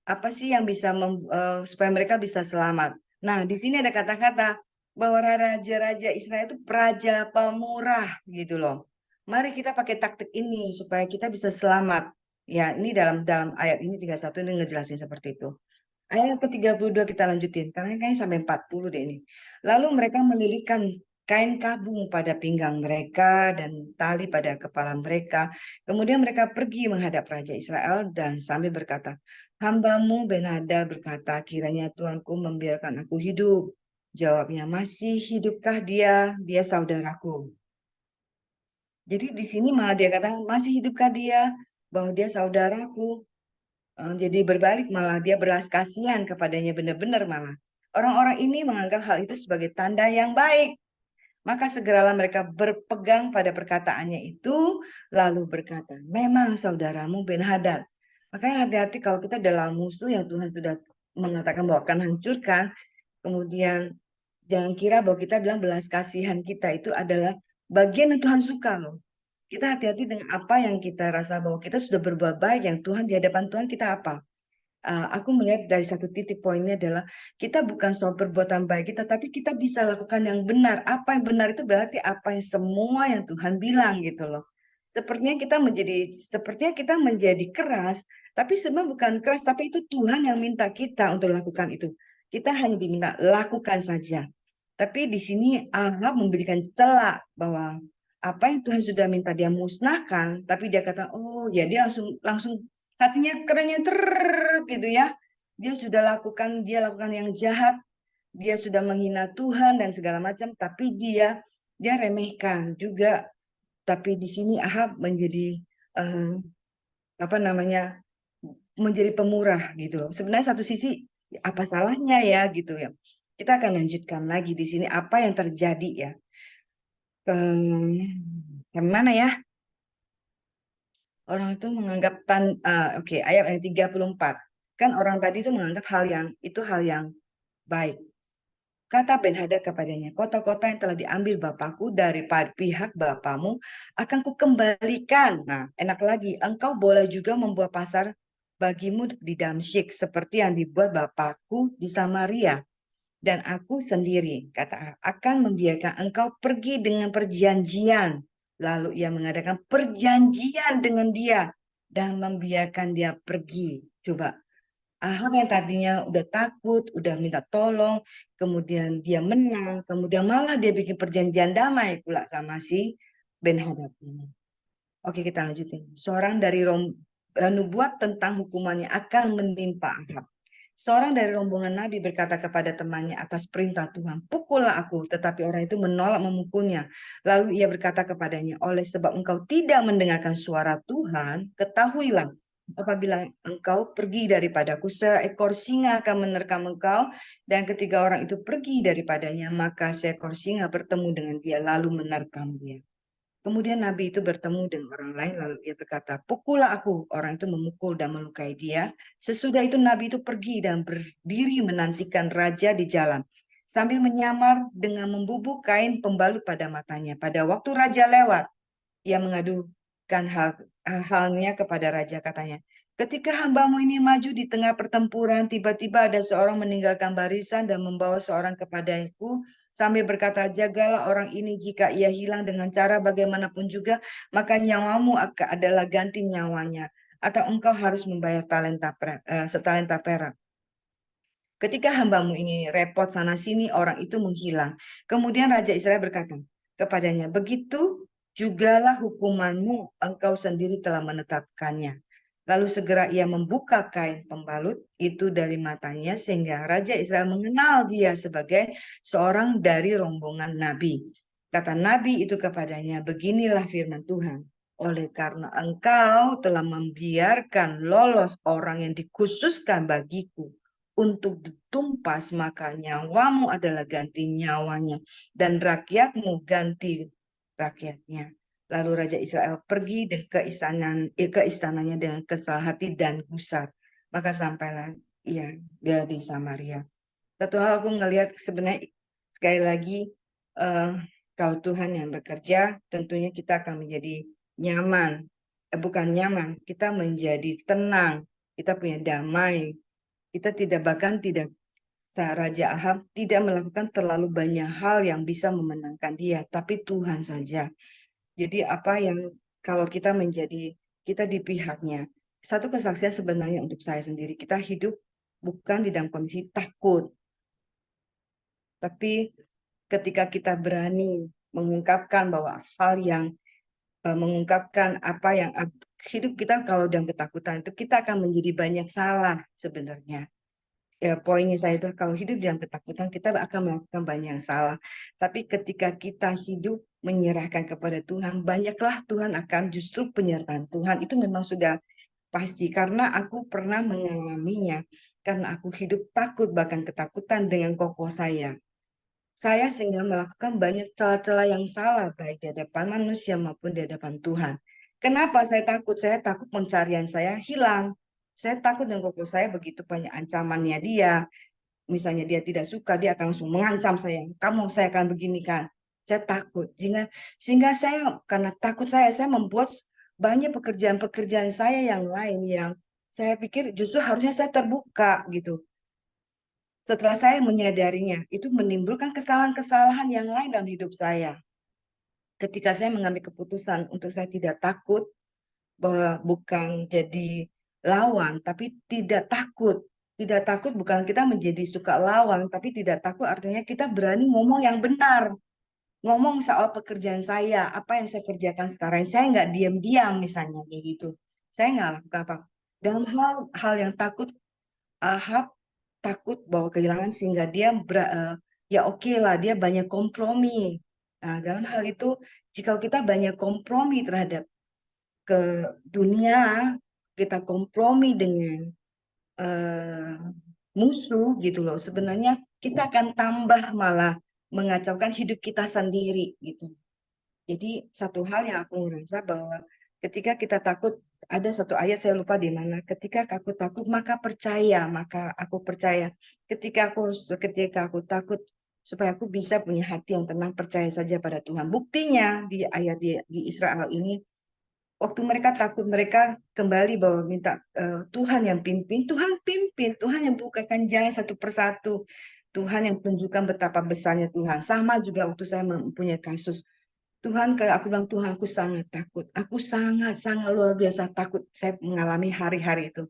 apa sih yang bisa supaya mereka bisa selamat. Nah, di sini ada kata-kata bahwa raja-raja Israel itu raja pemurah gitu loh. Mari kita pakai taktik ini supaya kita bisa selamat. Ya, ini dalam dalam ayat ini 31 ini ngejelasin seperti itu. Ayat ke-32 kita lanjutin, karena kayaknya sampai 40 deh ini. Lalu mereka melilitkan kain kabung pada pinggang mereka dan tali pada kepala mereka. Kemudian mereka pergi menghadap Raja Israel dan sambil berkata, hambamu Benhadad berkata, kiranya Tuanku membiarkan aku hidup. Jawabnya, masih hidupkah dia? Dia saudaraku. Jadi di sini malah dia katakan, masih hidupkah dia? Bahwa dia saudaraku. Jadi berbalik malah dia belas kasihan kepadanya benar-benar malah. Orang-orang ini menganggap hal itu sebagai tanda yang baik. Maka segeralah mereka berpegang pada perkataannya itu lalu berkata, memang saudaramu Ben Hadad. Makanya hati-hati kalau kita dalam musuh yang Tuhan sudah mengatakan bahwa akan hancurkan, kemudian jangan kira bahwa kita bilang belas kasihan kita itu adalah bagian yang Tuhan suka loh. Kita hati-hati dengan apa yang kita rasa bahwa kita sudah berbuat baik yang Tuhan di hadapan Tuhan kita apa. Aku melihat dari satu titik poinnya adalah kita bukan soal perbuatan baik kita, tapi kita bisa lakukan yang benar. Apa yang benar itu berarti apa yang semua yang Tuhan bilang gitu loh. Sepertinya kita menjadi keras, tapi sebenarnya bukan keras, tapi itu Tuhan yang minta kita untuk lakukan itu. Kita hanya diminta lakukan saja. Tapi di sini Ahab memberikan celah bahwa apa yang Tuhan sudah minta dia musnahkan, tapi dia kata, oh ya dia langsung langsung hatinya kerennya gitu ya. Dia lakukan yang jahat, dia sudah menghina Tuhan dan segala macam, tapi dia remehkan juga. Tapi di sini Ahab menjadi eh, apa namanya menjadi pemurah gitu loh. Sebenarnya satu sisi apa salahnya ya gitu ya. Kita akan lanjutkan lagi di sini apa yang terjadi ya. Yang mana ya? Orang itu menganggap oke, ayat yang 34. Kan orang tadi itu menganggap hal yang baik. Kata Ben-Hadad kepadanya, kota-kota yang telah diambil bapakku dari pihak bapamu akan kukembalikan. Nah, enak lagi, engkau boleh juga membuat pasar bagimu di Damsyik seperti yang dibuat bapakku di Samaria. dan aku sendiri, kata, akan membiarkan engkau pergi dengan perjanjian. Lalu ia mengadakan perjanjian dengan dia dan membiarkan dia pergi. Coba, Ahab yang tadinya udah takut, udah minta tolong, kemudian dia menang, kemudian malah dia bikin perjanjian damai pula sama si Ben-Hadad ini. Oke, kita lanjutin. Seorang dari nubuat tentang hukumannya akan menimpa Ahab. Seorang dari rombongan Nabi berkata kepada temannya atas perintah Tuhan, pukullah aku. Tetapi orang itu menolak memukulnya. Lalu ia berkata kepadanya, oleh sebab engkau tidak mendengarkan suara Tuhan, ketahuilah, apabila engkau pergi daripadaku, seekor singa akan menerkam engkau. Dan ketika orang itu pergi daripadanya, maka seekor singa bertemu dengan dia, lalu menerkam dia. Kemudian Nabi itu bertemu dengan orang lain, lalu ia berkata, pukullah aku. Orang itu memukul dan melukai dia. Sesudah itu Nabi itu pergi dan berdiri menantikan raja di jalan, sambil menyamar dengan membubuk kain pembalut pada matanya. Pada waktu raja lewat, ia mengadukan halnya kepada raja, katanya, ketika hambamu ini maju di tengah pertempuran, tiba-tiba ada seorang meninggalkan barisan dan membawa seorang kepadaku sambil berkata, jagalah orang ini, jika ia hilang dengan cara bagaimanapun juga, maka nyawamu adalah ganti nyawanya, atau engkau harus membayar setalenta perak. Ketika hambamu ini repot sana-sini, orang itu menghilang. Kemudian Raja Israel berkata kepadanya, begitu jugalah hukumanmu, engkau sendiri telah menetapkannya. Lalu segera ia membuka kain pembalut itu dari matanya, sehingga Raja Israel mengenal dia sebagai seorang dari rombongan Nabi. Kata Nabi itu kepadanya, beginilah firman Tuhan. Oleh karena engkau telah membiarkan lolos orang yang dikhususkan bagiku untuk ditumpas, maka nyawamu adalah ganti nyawanya, dan rakyatmu ganti rakyatnya. Lalu Raja Israel pergi ke istananya dengan kesal hati dan gusar. Maka sampailah dia di Samaria. Satu hal aku ngelihat sebenarnya sekali lagi, eh, kalau Tuhan yang bekerja, tentunya kita akan menjadi nyaman. Bukan nyaman, kita menjadi tenang. Kita punya damai. Kita tidak Raja Ahab tidak melakukan terlalu banyak hal yang bisa memenangkan dia, tapi Tuhan saja. Jadi apa yang kalau kita di pihaknya. Satu kesaksian sebenarnya untuk saya sendiri, kita hidup bukan di dalam kondisi takut, tapi ketika kita berani mengungkapkan bahwa mengungkapkan apa yang hidup kita kalau dalam ketakutan itu, kita akan menjadi banyak salah sebenarnya. Ya, poinnya saya itu kalau hidup dalam ketakutan kita akan melakukan banyak yang salah. Tapi ketika kita hidup menyerahkan kepada Tuhan, banyaklah Tuhan akan justru penyertaan Tuhan itu memang sudah pasti, karena aku pernah mengalaminya. Karena aku hidup takut, bahkan ketakutan dengan kokoh saya. Saya sehingga melakukan banyak celah-celah yang salah baik di hadapan manusia maupun di hadapan Tuhan. Kenapa saya takut? Saya takut pencarian saya hilang. Saya takut dengan kokoh saya begitu banyak ancamannya dia. Misalnya dia tidak suka, dia akan langsung mengancam saya. Kamu saya akan beginikan. Saya takut. Sehingga saya karena takut saya membuat banyak pekerjaan-pekerjaan saya yang lain yang saya pikir justru harusnya saya terbuka gitu. Setelah saya menyadarinya, itu menimbulkan kesalahan-kesalahan yang lain dalam hidup saya. Ketika saya mengambil keputusan untuk saya tidak takut, bahwa bukan jadi lawan, tapi tidak takut. Tidak takut bukan kita menjadi suka lawan, tapi tidak takut artinya kita berani ngomong yang benar. Ngomong soal pekerjaan saya, apa yang saya kerjakan sekarang. Saya nggak diam-diam misalnya kayak gitu. Saya nggak lakukan apa. Dalam hal yang takut, Ahab takut bahwa kehilangan sehingga dia ya oke lah dia banyak kompromi. Nah, dalam hal itu jika kita banyak kompromi terhadap ke dunia, kita kompromi dengan eh, musuh gitu loh. Sebenarnya kita akan tambah malah mengacaukan hidup kita sendiri gitu. Jadi satu hal yang aku merasa bahwa ketika kita takut, ada satu ayat saya lupa di mana, ketika aku takut maka aku percaya. Ketika aku takut supaya aku bisa punya hati yang tenang, percaya saja pada Tuhan. Buktinya di ayat di Israel ini, waktu mereka takut, mereka kembali bahwa minta Tuhan yang pimpin, Tuhan pimpin, Tuhan yang bukakan jalan satu persatu. Tuhan yang tunjukkan betapa besarnya Tuhan. Sama juga waktu saya mempunyai kasus. Tuhan, kalau aku bilang, Tuhan, aku sangat takut. Aku sangat luar biasa takut. Saya mengalami hari-hari itu.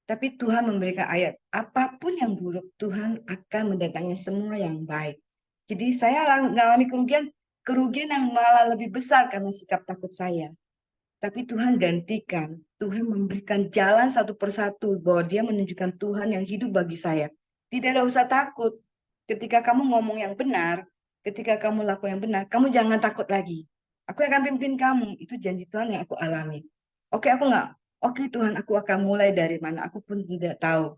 Tapi Tuhan memberikan ayat, apapun yang buruk, Tuhan akan mendatangkan semua yang baik. Jadi saya mengalami kerugian yang malah lebih besar karena sikap takut saya. Tapi Tuhan gantikan, Tuhan memberikan jalan satu persatu bahwa dia menunjukkan Tuhan yang hidup bagi saya. Tidak ada usah takut. Ketika kamu ngomong yang benar, ketika kamu lakukan yang benar, kamu jangan takut lagi. Aku akan pimpin kamu. Itu janji Tuhan yang aku alami. Oke, aku nggak. Oke Tuhan, aku akan mulai dari mana? Aku pun tidak tahu.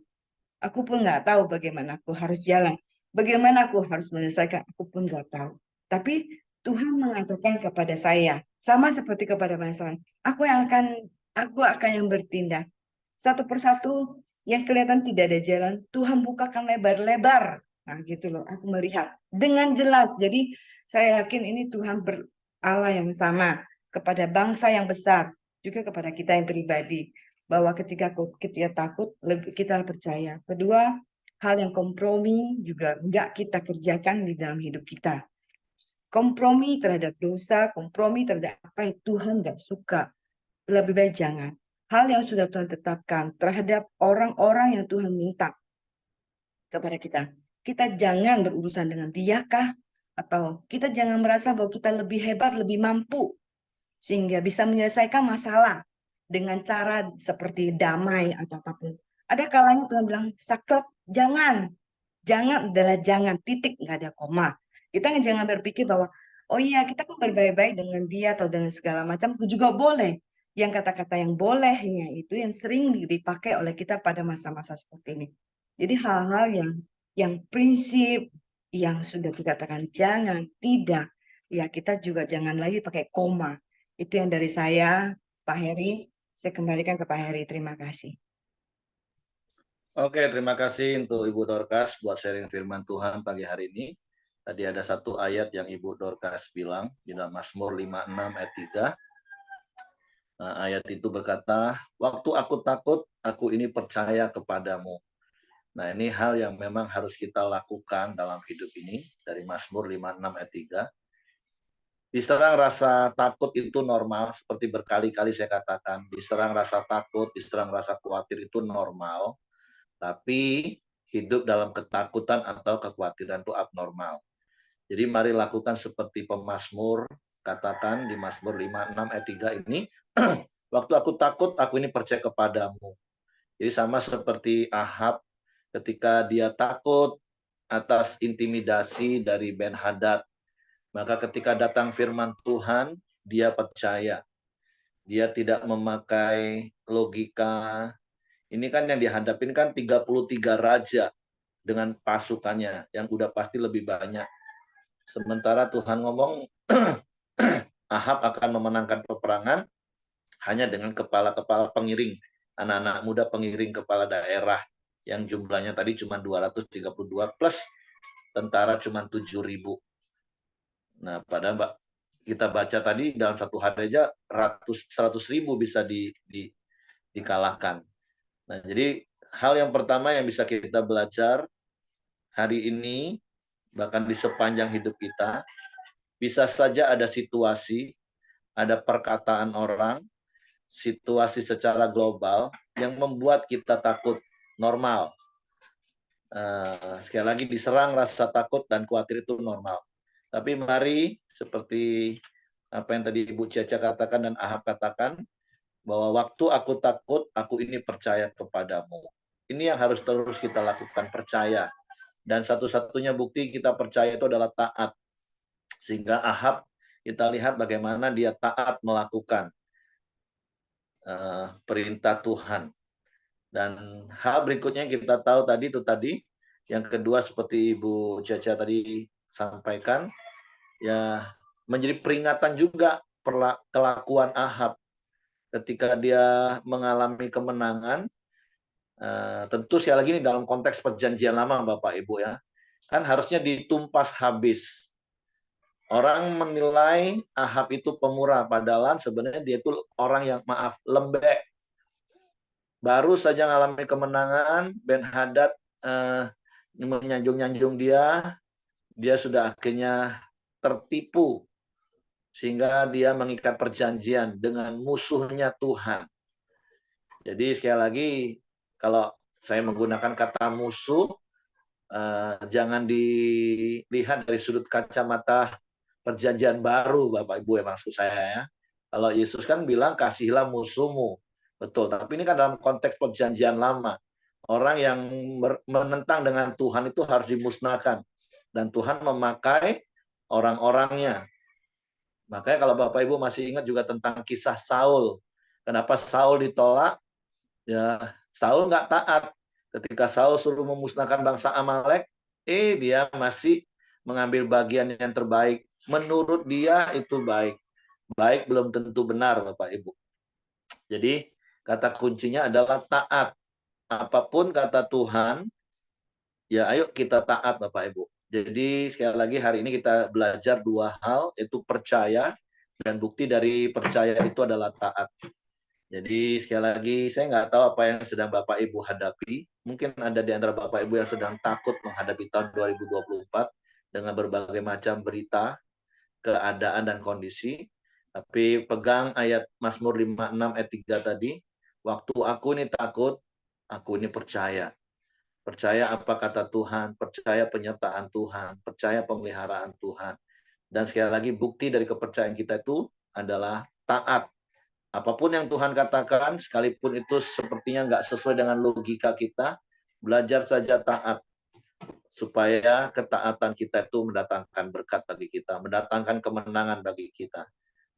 Aku pun nggak tahu bagaimana aku harus jalan. Bagaimana aku harus menyelesaikan, aku pun nggak tahu. Tapi Tuhan mengatakan kepada saya, sama seperti kepada masalah, aku akan yang bertindak. Satu persatu yang kelihatan tidak ada jalan, Tuhan bukakan lebar-lebar. Nah gitu loh, aku melihat dengan jelas. Jadi saya yakin ini Tuhan Allah yang sama kepada bangsa yang besar, juga kepada kita yang pribadi bahwa ketika kita takut, kita percaya. Kedua, hal yang kompromi juga enggak kita kerjakan di dalam hidup kita. Kompromi terhadap dosa, kompromi terhadap apa yang Tuhan enggak suka. Lebih baik jangan. Hal yang sudah Tuhan tetapkan terhadap orang-orang yang Tuhan minta kepada kita. Kita jangan berurusan dengan dia kah? Atau kita jangan merasa bahwa kita lebih hebat, lebih mampu sehingga bisa menyelesaikan masalah dengan cara seperti damai atau apapun. Ada kalanya Tuhan bilang, saklek, jangan adalah jangan, titik, nggak ada koma. Kita jangan berpikir bahwa, oh iya kita kok berbaik-baik dengan dia atau dengan segala macam, juga boleh. Yang kata-kata yang bolehnya itu yang sering dipakai oleh kita pada masa-masa seperti ini. Jadi hal-hal yang prinsip, yang sudah dikatakan jangan, tidak, ya kita juga jangan lagi pakai koma. Itu yang dari saya, Pak Heri. Saya kembalikan ke Pak Heri. Terima kasih. Oke, terima kasih untuk Ibu Dorcas buat sharing firman Tuhan pagi hari ini. Tadi ada satu ayat yang Ibu Dorcas bilang di dalam Mazmur 56 ayat 3. Nah, ayat itu berkata, waktu aku takut, aku ini percaya kepadamu. Nah, ini hal yang memang harus kita lakukan dalam hidup ini dari Mazmur 56 ayat 3. Diserang rasa takut itu normal, seperti berkali-kali saya katakan. Diserang rasa takut, diserang rasa khawatir itu normal. Tapi hidup dalam ketakutan atau kekhawatiran itu abnormal. Jadi mari lakukan seperti pemazmur, katakan di Mazmur 56 ayat 3 ini, waktu aku takut, aku ini percaya kepadamu. Jadi sama seperti Ahab ketika dia takut atas intimidasi dari Ben-Hadad. Maka ketika datang firman Tuhan, dia percaya. Dia tidak memakai logika. Ini kan yang dihadapin kan 33 raja dengan pasukannya yang udah pasti lebih banyak. Sementara Tuhan ngomong Ahab akan memenangkan peperangan hanya dengan kepala-kepala pengiring, anak-anak muda pengiring kepala daerah yang jumlahnya tadi cuma 232 plus tentara cuma 7.000. Nah, pada kita baca tadi dalam satu hari aja 100.000 bisa dikalahkan. Nah, jadi hal yang pertama yang bisa kita belajar hari ini, bahkan di sepanjang hidup kita, bisa saja ada situasi, ada perkataan orang, situasi secara global yang membuat kita takut normal. Sekali lagi diserang rasa takut dan khawatir itu normal. Tapi mari seperti apa yang tadi Ibu Caca katakan dan Ahab katakan, bahwa waktu aku takut, aku ini percaya kepadamu. Ini yang harus terus kita lakukan, percaya. Dan satu-satunya bukti kita percaya itu adalah taat. Sehingga Ahab kita lihat bagaimana dia taat melakukan perintah Tuhan. Dan hal berikutnya yang kita tahu tadi, yang kedua seperti Ibu Caca tadi sampaikan, ya menjadi peringatan juga kelakuan Ahab ketika dia mengalami kemenangan. Tentu sekali lagi ini dalam konteks perjanjian lama Bapak Ibu ya, kan harusnya ditumpas habis. Orang menilai Ahab itu pemurah, padahal sebenarnya dia itu orang yang lembek. Baru saja mengalami kemenangan, Ben-Hadad menyanjung-nyanjung dia sudah akhirnya tertipu sehingga dia mengikat perjanjian dengan musuhnya Tuhan. Jadi sekali lagi kalau saya menggunakan kata musuh, jangan dilihat dari sudut kacamata perjanjian baru, Bapak Ibu, ya maksud saya ya. Kalau Yesus kan bilang kasihilah musuhmu, betul. Tapi ini kan dalam konteks perjanjian lama. Orang yang menentang dengan Tuhan itu harus dimusnahkan. Dan Tuhan memakai orang-orangnya. Makanya kalau Bapak Ibu masih ingat juga tentang kisah Saul. Kenapa Saul ditolak? Ya, Saul nggak taat. Ketika Saul suruh memusnahkan bangsa Amalek, dia masih mengambil bagian yang terbaik. Menurut dia itu baik. Baik belum tentu benar, Bapak Ibu. Jadi, kata kuncinya adalah taat. Apapun kata Tuhan, ya ayo kita taat, Bapak Ibu. Jadi, sekali lagi hari ini kita belajar dua hal, yaitu percaya, dan bukti dari percaya itu adalah taat. Jadi sekali lagi saya nggak tahu apa yang sedang Bapak Ibu hadapi. Mungkin ada di antara Bapak Ibu yang sedang takut menghadapi tahun 2024 dengan berbagai macam berita, keadaan dan kondisi. Tapi pegang ayat Mazmur 56 ayat 3 tadi, waktu aku ini takut, aku ini percaya. Percaya apa kata Tuhan, percaya penyertaan Tuhan, percaya pemeliharaan Tuhan. Dan sekali lagi bukti dari kepercayaan kita itu adalah taat. Apapun yang Tuhan katakan, sekalipun itu sepertinya nggak sesuai dengan logika kita, belajar saja taat. Supaya ketaatan kita itu mendatangkan berkat bagi kita, mendatangkan kemenangan bagi kita.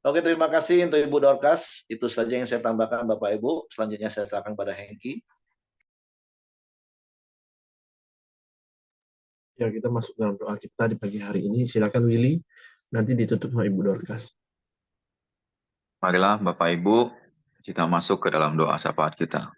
Oke, terima kasih untuk Ibu Dorcas. Itu saja yang saya tambahkan, Bapak Ibu. Selanjutnya saya silakan pada Hengki. Ya, kita masuk dalam doa kita di pagi hari ini. Silakan Willy, nanti ditutup sama Ibu Dorcas. Marilah Bapak Ibu, kita masuk ke dalam doa syafaat kita.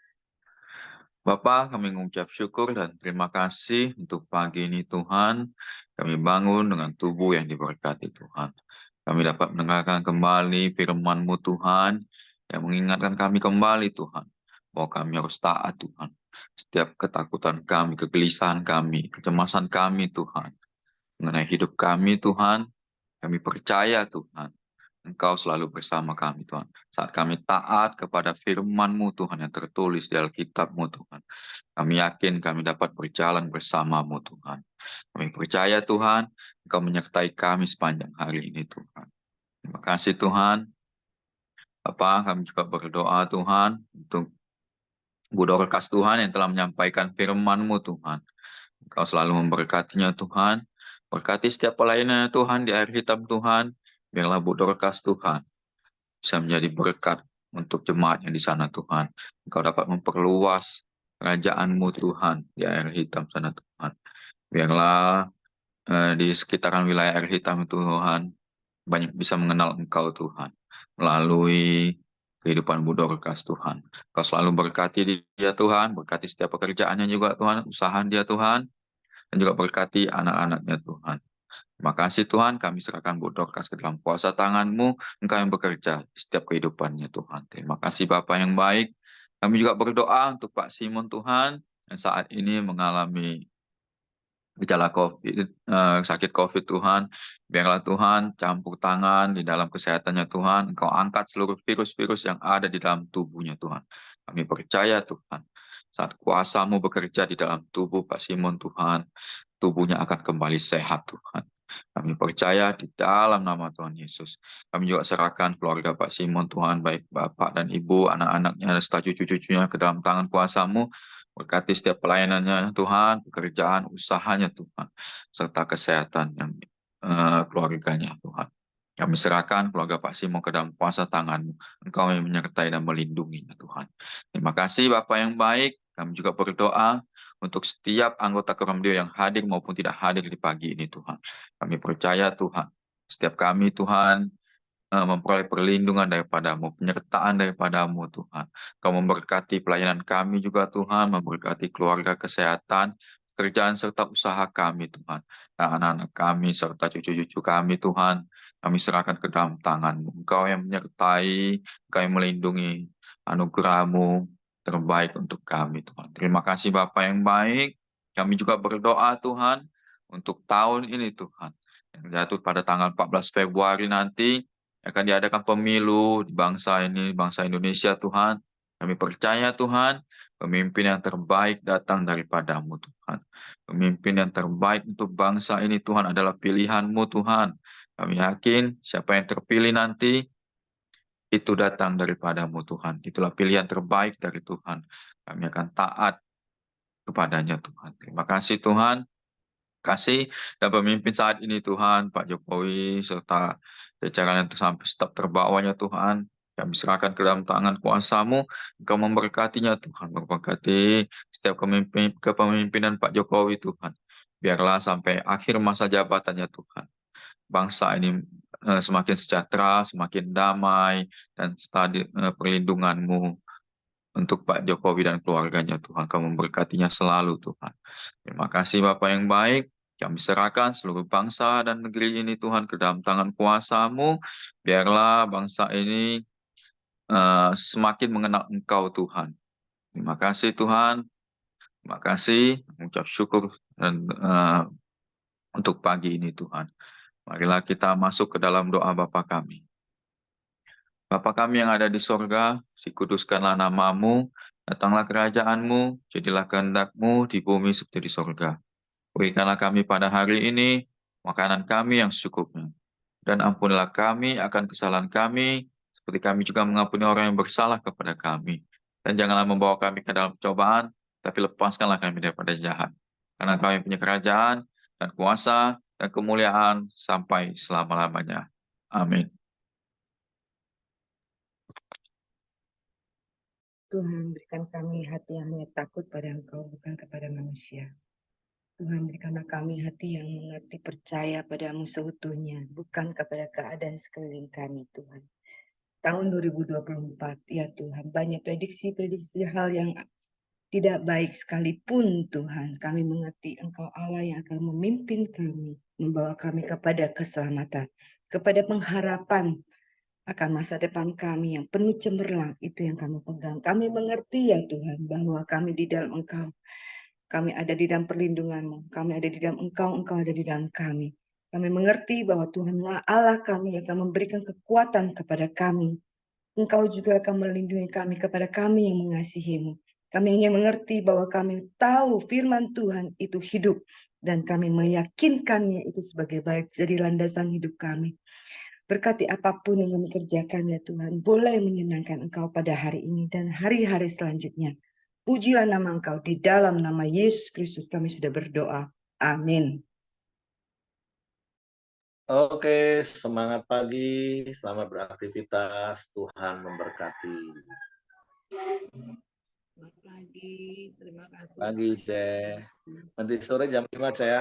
Bapa, kami mengucap syukur dan terima kasih untuk pagi ini Tuhan. Kami bangun dengan tubuh yang diberkati Tuhan. Kami dapat mendengarkan kembali firman-Mu Tuhan, yang mengingatkan kami kembali Tuhan, bahwa kami harus taat Tuhan. Setiap ketakutan kami, kegelisahan kami, kecemasan kami Tuhan, mengenai hidup kami Tuhan, kami percaya Tuhan, Engkau selalu bersama kami, Tuhan. Saat kami taat kepada firman-Mu, Tuhan, yang tertulis di Alkitab-Mu, Tuhan. Kami yakin kami dapat berjalan bersama-Mu, Tuhan. Kami percaya, Tuhan, Engkau menyertai kami sepanjang hari ini, Tuhan. Terima kasih, Tuhan. Bapa, kami juga berdoa, Tuhan, untuk Bu Dorcas, Tuhan, yang telah menyampaikan firman-Mu, Tuhan. Engkau selalu memberkatinya, Tuhan. Berkati setiap pelayanannya, Tuhan, di air hitam, Tuhan. Biarlah Bu Dorcas, Tuhan, bisa menjadi berkat untuk jemaat yang di sana, Tuhan. Engkau dapat memperluas kerajaan-Mu, Tuhan, di air hitam sana, Tuhan. Biarlah di sekitaran wilayah air hitam itu, Tuhan, banyak bisa mengenal Engkau, Tuhan, melalui kehidupan Bu Dorcas, Tuhan. Engkau selalu berkati dia, Tuhan, berkati setiap pekerjaannya juga, Tuhan, usaha dia, Tuhan, dan juga berkati anak-anaknya, Tuhan. Terima kasih Tuhan, kami serahkan Bu Dorcas ke dalam kuasa tangan-Mu, Engkau yang bekerja di setiap kehidupannya Tuhan. Terima kasih Bapa yang baik. Kami juga berdoa untuk Pak Simon Tuhan, yang saat ini mengalami gejala COVID, sakit COVID Tuhan. Biarlah Tuhan campur tangan di dalam kesehatannya Tuhan. Engkau angkat seluruh virus-virus yang ada di dalam tubuhnya Tuhan. Kami percaya Tuhan, saat kuasa-Mu bekerja di dalam tubuh Pak Simon Tuhan, tubuhnya akan kembali sehat Tuhan. Kami percaya di dalam nama Tuhan Yesus. Kami juga serahkan keluarga Pak Simon Tuhan, baik Bapak dan Ibu, anak-anaknya, serta cucu-cucunya ke dalam tangan kuasa-Mu. Berkati setiap pelayanannya Tuhan, pekerjaan, usahanya Tuhan, serta kesehatan yang keluarganya Tuhan. Kami serahkan keluarga Pak Simon ke dalam kuasa tangan-Mu. Engkau yang menyertai dan melindunginya Tuhan. Terima kasih Bapak yang baik. Kami juga berdoa untuk setiap anggota Keramdio yang hadir maupun tidak hadir di pagi ini Tuhan. Kami percaya Tuhan, setiap kami Tuhan memperoleh perlindungan daripada-Mu, penyertaan daripada-Mu Tuhan. Kau memberkati pelayanan kami juga Tuhan, memberkati keluarga, kesehatan, kerjaan serta usaha kami Tuhan. Dan anak-anak kami serta cucu-cucu kami Tuhan, kami serahkan ke dalam tangan-Mu. Engkau yang menyertai, Engkau yang melindungi, anugerah-Mu terbaik untuk kami Tuhan. Terima kasih Bapa yang baik. Kami juga berdoa Tuhan untuk tahun ini Tuhan, yang jatuh pada tanggal 14 Februari nanti, akan diadakan pemilu di bangsa ini, bangsa Indonesia Tuhan. Kami percaya Tuhan, pemimpin yang terbaik datang daripadamu Tuhan. Pemimpin yang terbaik untuk bangsa ini Tuhan adalah pilihan-Mu Tuhan. Kami yakin siapa yang terpilih nanti, itu datang daripadamu Tuhan. Itulah pilihan terbaik dari Tuhan. Kami akan taat kepadanya Tuhan. Terima kasih Tuhan. Kasih dan pemimpin saat ini Tuhan, Pak Jokowi, serta jajaran yang sampai staf terbawahnya Tuhan. Kami serahkan ke dalam tangan kuasa-Mu, Engkau memberkatinya Tuhan, memberkati setiap kepemimpinan Pak Jokowi Tuhan. Biarlah sampai akhir masa jabatannya Tuhan, bangsa ini semakin sejahtera, semakin damai, dan perlindungan-Mu untuk Pak Jokowi dan keluarganya Tuhan. Kau memberkatinya selalu Tuhan. Terima kasih Bapak yang baik. Kami serahkan seluruh bangsa dan negeri ini Tuhan ke dalam tangan kuasa-Mu. Biarlah bangsa ini semakin mengenal Engkau Tuhan. Terima kasih Tuhan. Terima kasih. Mengucap syukur dan untuk pagi ini Tuhan. Marilah kita masuk ke dalam doa Bapa kami. Bapa kami yang ada di sorga, dikuduskanlah nama-Mu, datanglah kerajaan-Mu, jadilah kehendak-Mu di bumi seperti di sorga. Berikanlah kami pada hari ini makanan kami yang secukupnya. Dan ampunilah kami akan kesalahan kami, seperti kami juga mengampuni orang yang bersalah kepada kami. Dan janganlah membawa kami ke dalam cobaan, tapi lepaskanlah kami daripada jahat. Karena kami punya kerajaan, dan kuasa, dan kemuliaan sampai selama-lamanya. Amin. Tuhan, berikan kami hati yang takut pada Engkau, bukan kepada manusia. Tuhan, berikanlah kami hati yang mengerti percaya padamu seutuhnya, bukan kepada keadaan sekeliling kami, Tuhan. Tahun 2024, ya Tuhan, banyak prediksi-prediksi hal yang tidak baik sekalipun, Tuhan. Kami mengerti Engkau Allah yang akan memimpin kami, membawa kami kepada keselamatan, kepada pengharapan akan masa depan kami yang penuh cemerlang. Itu yang kami pegang. Kami mengerti ya Tuhan, bahwa kami di dalam Engkau. Kami ada di dalam perlindungan-Mu. Kami ada di dalam Engkau, Engkau ada di dalam kami. Kami mengerti bahwa Tuhanlah Allah kami yang akan memberikan kekuatan kepada kami. Engkau juga akan melindungi kami kepada kami yang mengasihi-Mu. Kami hanya mengerti bahwa kami tahu firman Tuhan itu hidup. Dan kami meyakinkannya itu sebagai baik jadi landasan hidup kami. Berkati apapun yang kami kerjakan ya Tuhan. Boleh menyenangkan Engkau pada hari ini dan hari-hari selanjutnya. Pujilah nama Engkau, di dalam nama Yesus Kristus kami sudah berdoa. Amin. Oke, semangat pagi, selamat beraktivitas, Tuhan memberkati. Selamat pagi, terima kasih. Pagi deh. Nanti sore jam 5 saya.